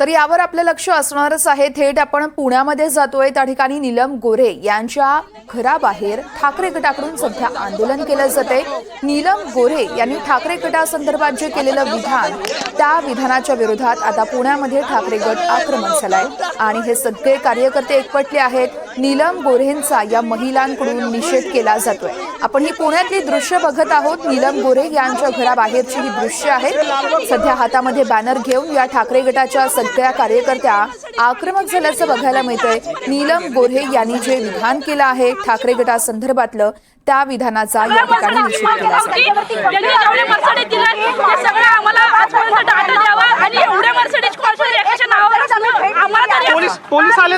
तर यावर आपलं लक्ष असणारच आहे। थेट आपण पुण्यामध्ये जातोय। त्या ठिकाणी नीलम गोरे यांच्या घराबाहेर ठाकरे गटाकडून सध्या आंदोलन केलं जाते। नीलम गोरे यांनी ठाकरे गटासंदर्भात जे केलेलं विधान, त्या विधानाच्या विरोधात आता पुण्यामध्ये ठाकरे गट आक्रमक झालाय आणि हे सगळे कार्यकर्ते एकवटले आहेत। नीलम गोरेंचा या महिलांकडून निषेध केला जातोय। आपण ही पुण्यातली दृश्य बघत आहोत। नीलम गोरे यांच्या घराबाहेरची ही दृश्य आहेत। सध्या हातामध्ये बॅनर घेऊन या ठाकरे गटाच्या सगळ्या कार्यकर्त्या आक्रमक झाल्याचं बघायला मिळतंय। नीलम गोरे यांनी जे विधान केलं आहे ठाकरे गटासंदर्भातलं, त्या विधानाचा या ठिकाणी निषेध केला पोलीस आले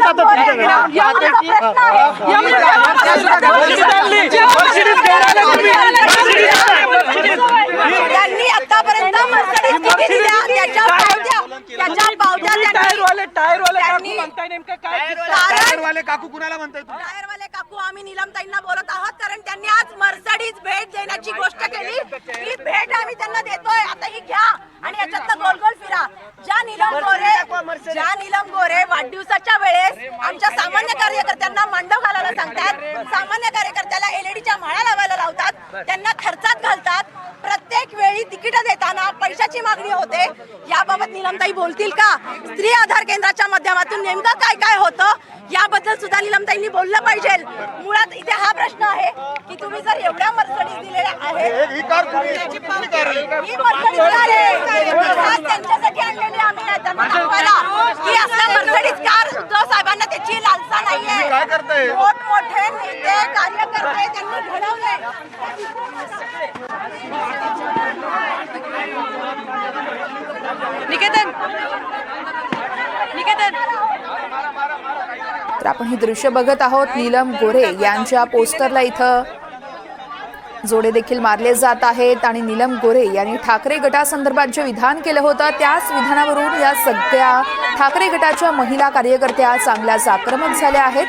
त्यांनी आतापर्यंत टायरवाले काकू कुणाला म्हणताय? टायरवाले काकू आम्ही नीलमताईंना बोलत आहोत, कारण त्यांनी आज मर्सिडीज भेट देण्याची गोष्ट केली। ही भेट आम्ही त्यांना देतोय, आता ही घ्या आणि याच्यात गोल गोल फिरा। ज्या नीलम गोरे वाढदिवसाच्या वेळेस आमच्या सामान्य कार्यकर्त्यांना मांडव घालायला सांगतात, सामान्य कार्यकर्त्याला एलईडीच्या माळा लावायला लावतात, त्यांना खर्चात घालतात। प्रत्येक वेळी तिकीट देताना पैशाची मागणी होते। याबाबत नीलमताई बोलतील का? स्त्री आधार केंद्राच्या माध्यमातून नेमकं काय काय होतं याबद्दल सुद्धा नीलमताईंनी बोललं पाहिजे। मुळात इथे हा प्रश्न आहे की तुम्ही जर एवढ्या मर्सिडीज दिलेल्या आहेत, ही मर्सिडीज त्यांच्यासाठी आणलेली आम्ही नाही, त्यांना दाखवायला की असल्या मर्सिडीज कार उद्धव साहेबांना त्याची लालसा नाहीये। मोठमोठे नेते कार्यकर्ते त्यांनी घडवले। तर आपण ही दृश्य बघत आहोत। नीलम गोरे यांच्या पोस्टरला इथं जोडे देखील मारले जात आहेत आणि नीलम गोरे यांनी ठाकरे गटासंदर्भात जे विधान केलं होतं, त्याच विधानावरून या सगळ्या ठाकरे गटाच्या महिला कार्यकर्त्या चांगल्याच आक्रमक झाल्या आहेत।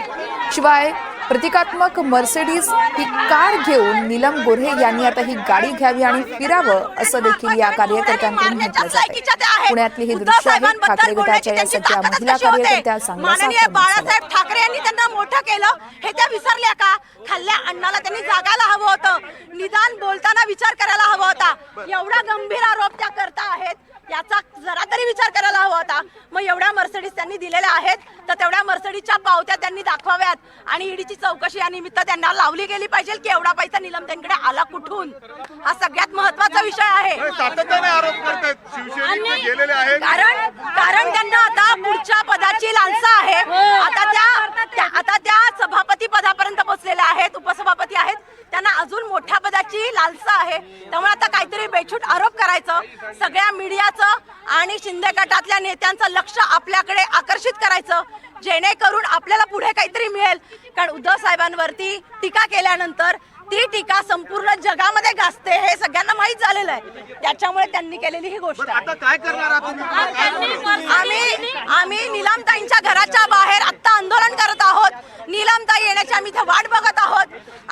शिवाय प्रतिकात्मक मर्सिडीज ही कार घेऊन नीलम गोरे यांनी आता ही गाडी घ्यावी आणि फिरावं असं देखील या कार्यकर्त्यांकडून म्हटलं जातंय। पुण्यातली ही दृश्य आहेत। ठाकरे गटाच्या या सगळ्या महिला कार्यकर्त्या माननीय बाळासाहेब ठाकरे यांनी त्यांना मोठं केलं, हे त्या विसरल्या का? खाल्ल्या अण्णाला त्यांनी जागायला हवं होतं, निदान बोलताना विचार करायला हवा होता। एवढा गंभीर आरोप त्या करता आहेत, याचा जरा तरी विचार करायला हवा होता। मग एवढ्या मर्सिडीज त्यांनी दिलेल्या आहेत, तर तेवढ्या मर्सिडीजच्या पावत्या त्यांनी दाखवाव्यात आणि ईडीची चौकशी या निमित्त त्यांना लावली गेली पाहिजे की एवढा पैसा नीलमताईंकडे आला कुठून, हा सगळ्यात महत्त्वाचा विषय आहे। सातत्याने आरोप करतात शिवसेनेचे गेलेले आहेत, कारण त्यांना आता पुढच्या पदाची लालसा आहे। आता त्या सभापती पदापर्यंत पोहोचलेल्या आहेत, उपसभापती आहेत, त्यांना अजून मोठ्या पदाची लालसा आहे। त्यामुळे आता काहीतरी बेछूट आरोप करायचं, सगळ्या मीडियाचं आणि शिंदे गटातल्या नेत्यांचं लक्ष आपल्याकडे आकर्षित करायचं, जेणेकरून आपल्याला पुढे काहीतरी मिळेल। कारण उद्धव साहेबांवरती टीका केल्यानंतर ती टीका संपूर्ण जगामध्ये गाजते, हे सगळ्यांना माहीत झालेलं आहे। त्याच्यामुळे त्यांनी केलेली ही गोष्ट आहे। आता काय करणार आम्ही नीलमताईंच्या घराच्या बाहेर आता आंदोलन करत आहोत। नीलमताई येण्याची आम्ही इथे वाट बघत आहोत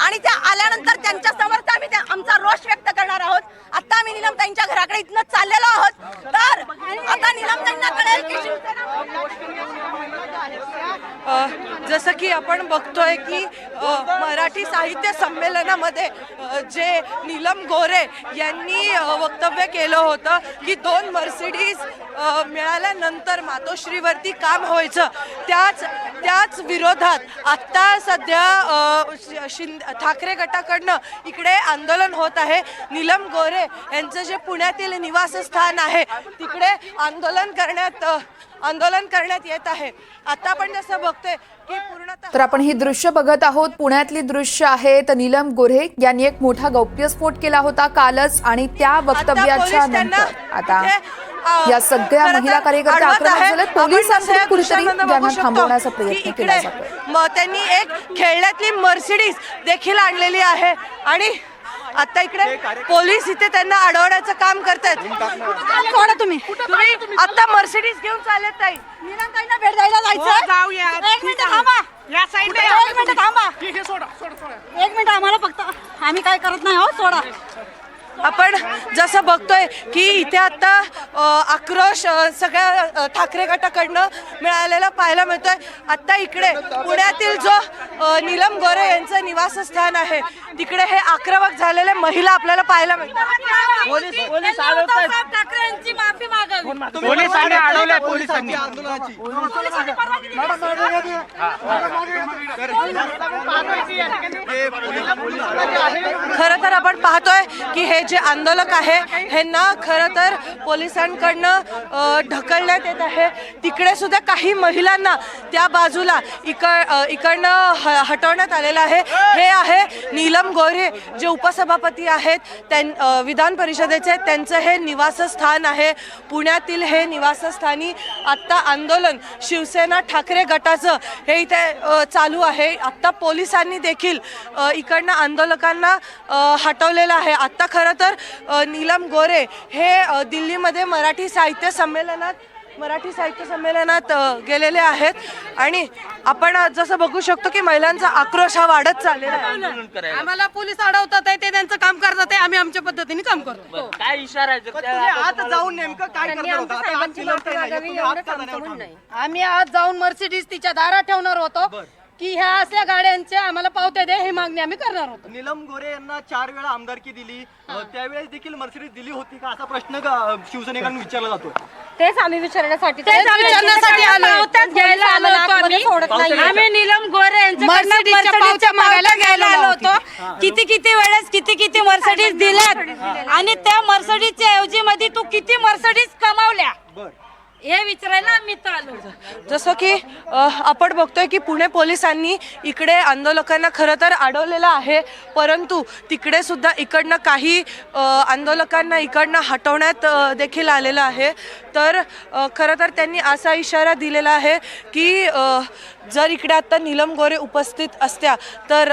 आणि त्या आल्यानंतर त्यांच्या समर्थ आम्ही आमचा रोष व्यक्त करणार आहोत। आता आम्ही नीलमताईंच्या घराकडे इथनं चाललेलो आहोत, तर आता नीलमताईंना कळेल की जसं की आपण बघतोय की मराठी साहित्य संमेलनामध्ये जे नीलम गोरे यांनी वक्तव्य केलं होतं की 2 मर्सिडीज मिळाल्यानंतर मातोश्रीवरती काम व्हायचं, त्याच विरोधात आत्ता सध्या ठाकरे गटाकडनं इकडे आंदोलन होत आहे। नीलम गोरे यांचं जे पुण्यातील निवासस्थान आहे तिकडे आंदोलन करण्यात येत आहे। आता आपण जसं बघतोय की तर आपण ही दृश्य बघत आहोत। पुण्यातली दृश्य आहेत। नीलम गोरे यांनी एक मोठा गौप्यस्फोट केला होता कालच आणि त्या वक्तव्याच्या नंतर आता या सगळ्या महिला कार्यकर्त्या आक्रमक झाले। पोलिसांकडून कुठेतरी त्यांना थांबवण्याचा प्रयत्न केला जातोय। त्यांनी एक खेळण्यातली मर्सिडीज देखील आणलेली आहे आणि आता इकडे पोलीस इथे त्यांना अडवण्याचं काम करतात। कोण तुम्ही आता मर्सिडीज घेऊन चालत ताई? नीलमताईंना भेट द्यायला जायचं। जाऊया, एक मिनिट थांबा, या साईडला एक मिनिट थांबा, सोडा एक मिनिट आम्हाला फक्त, आम्ही काय करत नाही हो, सोडा। आपण जसं बघतोय की इथे आता आक्रोश सगळ्या ठाकरे गटाकडनं मिळालेला पाहायला मिळतोय. आता इकडे पुण्यातील जो नीलम गोरे यांचं निवासस्थान आहे तिकडे हे आक्रमक झालेले महिला आपल्याला पाहायला मिळतात. पोलीस ठाकरे यांची माफी मागावी. पोलिसांनी अडवलंय पोलिसांनी. खरं तर आपण पाहतोय की हे जे आंदोलक आहे हे ना खरं तर पोलिसांकडनं ढकलण्यात येत आहे. तिकडे सुद्धा काही महिलांना त्या बाजूला इकडनं हटवण्यात आलेलं आहे. हे आहे नीलम गोरे जे उपसभापती आहेत विधान परिषदेचे, त्यांचं हे निवासस्थान आहे. पुण्यातील हे निवासस्थानी आत्ता आंदोलन शिवसेना ठाकरे गटाचं हे इथे चालू आहे. आत्ता पोलिसांनी देखील इकडनं आंदोलकांना हटवलेलं आहे. आत्ता खरं तर नीलम गोरे हे दिल्लीमध्ये मराठी साहित्य संमेलनात गेलेले आहेत आणि आपण जसं बघू शकतो की महिलांचा आक्रोश हा वाढत चाललेला आहे. आम्हाला पोलीस अडवतात आहे, ते त्यांचं काम करतात आहे, आम्ही आमच्या पद्धतीने काम करतो. काय इशारा आहे? आज जाऊन नेमकं काय करणार होता? आता आज निलमताई नाहीये, तुम्ही आज का नाही उठवलं? आम्ही आज जाऊन मर्सिडीज तिच्या दारात ठेवणार होतो की ह्या असल्या गाड्यांच्या आम्हाला पावत्या दे, ही मागणी आम्ही करणार होतो. निलम गोरे यांना 4 वेळा आमदारकी दिली, त्यावेळेस देखील मर्सिडीज दिली होती का असा प्रश्न शिवसैनिकांना विचारला जातो. तेच आम्ही विचारण्यासाठी आलो घ्यायला आलो होतो आम्ही नीलम गोरे यांच्या पावत्या मागायला घ्यायला आलो होतो. किती वेळेस किती मर्सिडीज दिल्यात आणि त्या मर्सिडीजच्या ऐवजी मध्ये तू किती मर्सिडीज कमावल्या हे विचारायला आम्ही इथं आलो. जसं की आपण बघतोय की पुणे पोलिसांनी इकडे आंदोलकांना खरं तर अडवलेलं आहे, परंतु तिकडे सुद्धा इकडनं काही आंदोलकांना इकडनं हटवण्यात देखील आलेलं आहे. तर खरं तर त्यांनी असा इशारा दिलेला आहे की जर इकडे आत्ता नीलम गोरे उपस्थित असत्या तर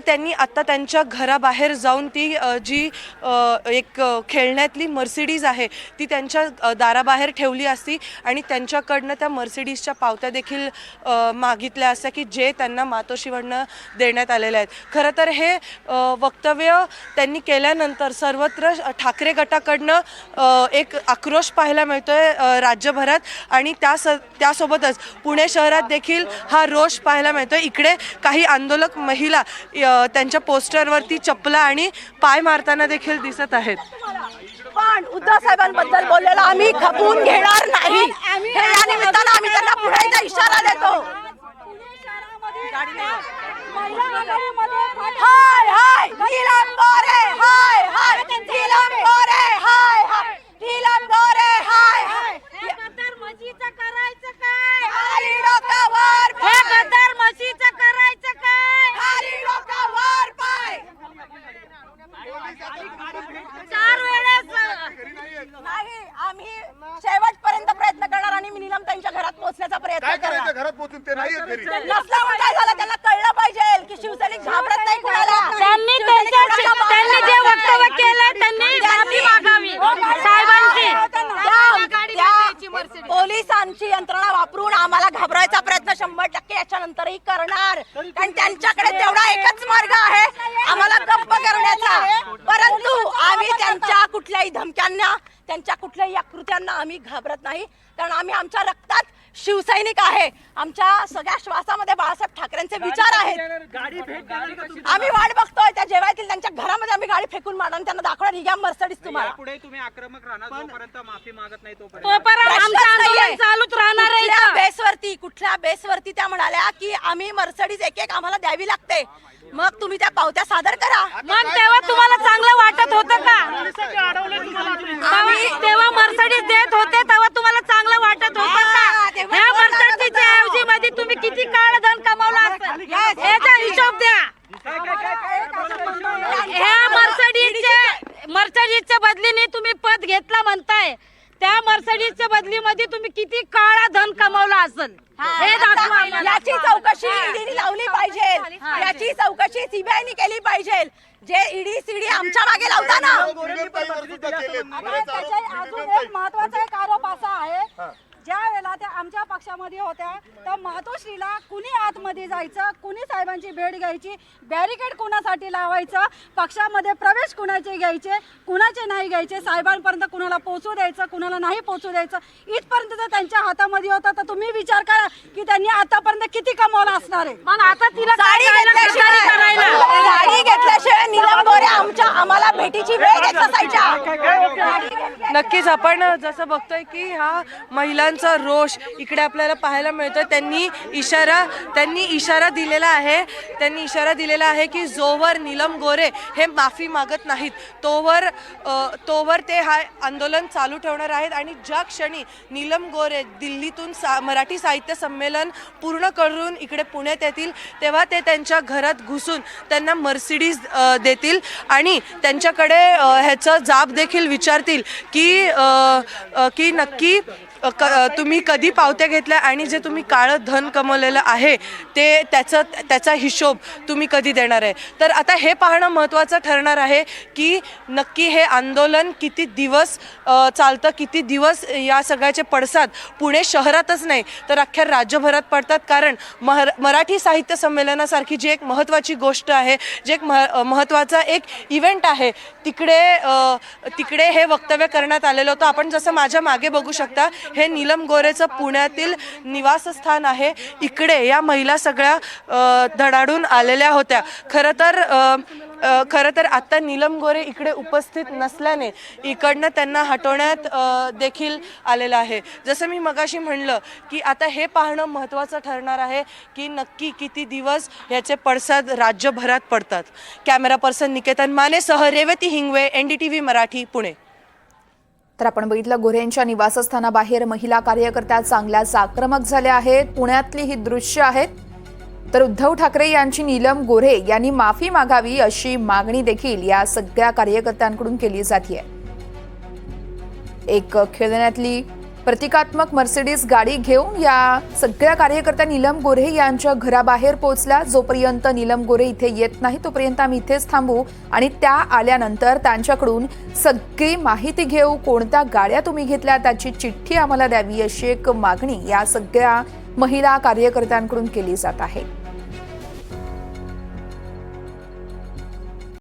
त्यांनी आत्ता त्यांच्या घराबाहेर जाऊन ती जी एक खेळण्यातली मर्सिडीज आहे ती त्यांच्या दाराबाहेर ठेवली असती आणि त्यांच्याकडनं त्या मर्सिडीजच्या पावत्या देखील मागितल्या असत्या की जे त्यांना मातोश्रीवरनं देण्यात आलेल्या आहेत. खरं तर हे वक्तव्य त्यांनी केल्यानंतर सर्वत्र ठाकरे गटाकडनं एक आक्रोश पाहायला मिळतोय राज्यभरात आणि त्यासोबतच पुणे शहरात देखील हा रोष पाहायला मिळतोय. इकडे काही आंदोलक महिला त्यांच्या पोस्टरवरती चपला आणि पाय मारताना देखील दिसत आहेत. पण उद्धव साहेबांबद्दल बोललेला आम्ही खपवून घेणार नाही. हे या निमित्तानं आम्ही त्यांना पुढे इशारा देतो. हाय हाय नीलम गोरे, हाय हाय नीलम गोरे, हाय हाय नीलम गोरे, हाय हाय. म्हशीचं करायचं काय? खाली डोक्यावर हे गद्दार म्हशीचं करायचं काय? खाली डोक्यावर पाय. 4 वेळेस नाही, आम्ही शेवटपर्यंत प्रयत्न करणार आणि मी नीलमताईंच्या घरात पोहोचण्याचा प्रयत्न काय करणार. करायचं? घरात पोहोचून ते नाही येत घरी. नसल्यामुळे काय झालं त्यांना कळलं पाहिजे की शिवसैनिक घाबरत नाही कुणाला. त्यांनी जे वक्तव्य केलं त्यांनी माफी मागावी साहेबांची. पोलिसांची यंत्रणा वापरून आम्हाला घाबरायचा प्रयत्न 100% याच्यानंतरही करणार, कारण त्यांच्याकडे तेवढा एकच मार्ग आहे आम्हाला गप्प करण्याचा. परंतु आम्ही त्यांच्या कुठल्याही धमक्यांना, त्यांच्या कुठल्याही आकृत्यांना आम्ही घाबरत नाही, कारण आम्ही आमच्या रक्तात शिवसैनिक आहे. आमच्या सगळ्या श्वासामध्ये बाळासाहेब ठाकरेंचे विचार आहेत. आम्ही वाट बघतोय त्या जेव्हा येतील त्यांच्या घरामध्ये आम्ही गाडी फेकून मारून त्यांना दाखवणार ही घ्या मर्सिडीज तुम्हाला. पुढे तुम्ही आक्रमक राहणार जोपर्यंत माफी मागत नाही तोपर्यंत. आमचं आंदोलन चालूच राहणार आहे. कुठल्या बेसवरती त्या म्हणाल्या की आम्ही मर्सिडीज एक आम्हाला द्यावी लागते, मग तुम्ही त्या पावत्या सादर करा. मग तेव्हा तुम्हाला चांगलं वाटत होतं का? तेव्हा मर्सिडीज देत होते तेव्हा तुम्हाला चांगलं वाटत होतं का? ह्या मर्सिडीजच्या ऐवजी मध्ये तुम्ही किती काळ धन कमावला असेल याचा हिशोब द्या. ह्या मर्सिडीजच्या बदलीने तुम्ही पद घेतला म्हणताय, त्या मर्सिडीजच्या बदलीमध्ये तुम्ही किती काळा धन कमावला असेल हे दाखवा. याची चौकशी ईडीने लावली पाहिजे, याची चौकशी सीबीआयने केली पाहिजे. जे ईडी सीडी आमच्या मागे लावता ना. नीलमताईवर सुद्धा केलेत. अजून एक महत्वाचा एक आरोप असा आहे ज्या वेळेला त्या आमच्या पक्षामध्ये होत्या तर मातोश्रीला कुणी आतमध्ये जायचं, कुणी साहेबांची भेट घ्यायची, बॅरिकेड कुणासाठी लावायचं, पक्षामध्ये प्रवेश कुणाचे घ्यायचे, कुणाचे नाही घ्यायचे, साहेबांपर्यंत कुणाला पोहोचू द्यायचं, कुणाला नाही पोहोचू द्यायचं, इथपर्यंत जर त्यांच्या हातामध्ये होता तर तुम्ही विचार करा की त्यांनी आतापर्यंत किती कमावलं असणार आहे. पण आता तिला साडी घेतल्याशिवाय नीलम गोरे आम्हाला भेटीची वेळ घेत नसायच्या. नक्कीच आपण जसं बघतोय की हा महिलांचा रोष इकडे आपल्याला पाहायला मिळतोय. त्यांनी इशारा दिलेला आहे की जोवर नीलम गोरे हे माफी मागत नाहीत तोवर ते हा आंदोलन चालू ठेवणार आहेत. आणि ज्या क्षणी नीलम गोरे दिल्लीतून मराठी साहित्य संमेलन पूर्ण करून इकडे पुण्यात येतील तेव्हा ते त्यांच्या घरात घुसून त्यांना मर्सिडीज देतील आणि त्यांच्याकडे ह्याचं जाब देखील विचारतील की नक्की तुम्ही कधी पावत्या घेतल्या आणि जे तुम्ही काळं धन कमवलेलं आहे ते त्याचा हिशोब तुम्ही कधी देणार आहे. तर आता हे पाहणं महत्त्वाचं ठरणार आहे की नक्की हे आंदोलन किती दिवस चालतं, किती दिवस या सगळ्याचे पडसाद पुणे शहरातच नाही तर अख्ख्या राज्यभरात पडतात. कारण मराठी साहित्य संमेलनासारखी जी एक महत्त्वाची गोष्ट आहे, जे एक महत्त्वाचा एक इव्हेंट आहे, तिकडे हे वक्तव्य करण्यात आलेलं होतं. आपण जसं माझ्या मागे बघू शकता हे नीलम गोरेचं पुण्यातील निवासस्थान आहे. इकडे या महिला सगळ्या धडाडून आलेल्या होत्या. खरं तर आता नीलम गोरे इकडे उपस्थित नसल्याने इकडनं त्यांना हटवण्यात देखील आलेलं आहे. जसं मी मगाशी म्हणलं की आता हे पाहणं महत्त्वाचं ठरणार आहे की नक्की किती दिवस ह्याचे पडसाद राज्यभरात पडतात. Camera person Niketan मानेसह Revati Hingwe, NDTV Marathi, Pune. तर आपण बघितलं गोऱ्यांच्या निवासस्थानाबाहेर महिला कार्यकर्त्या चांगल्याच आक्रमक झाल्या आहेत. पुण्यातली ही दृश्य आहेत. तर उद्धव ठाकरे यांची नीलम गोरे यांनी माफी मागावी अशी मागणी देखील या सगळ्या कार्यकर्त्यांकडून केली जाते. एक खेळण्यातली प्रतिकात्मक मर्सिडीज गाडी घेऊन या सगळ्या कार्यकर्त्या नीलम गोरे यांच्या घराबाहेर पोहोचल्या. जोपर्यंत नीलम गोरे इथे येत नाही तोपर्यंत आम्ही इथेच थांबू आणि त्या आल्यानंतर त्यांच्याकडून सगळी माहिती घेऊ, कोणत्या गाड्या तुम्ही घेतल्या त्याची चिठ्ठी आम्हाला द्यावी अशी एक मागणी या सगळ्या महिला कार्यकर्त्यांकडून केली जात आहे.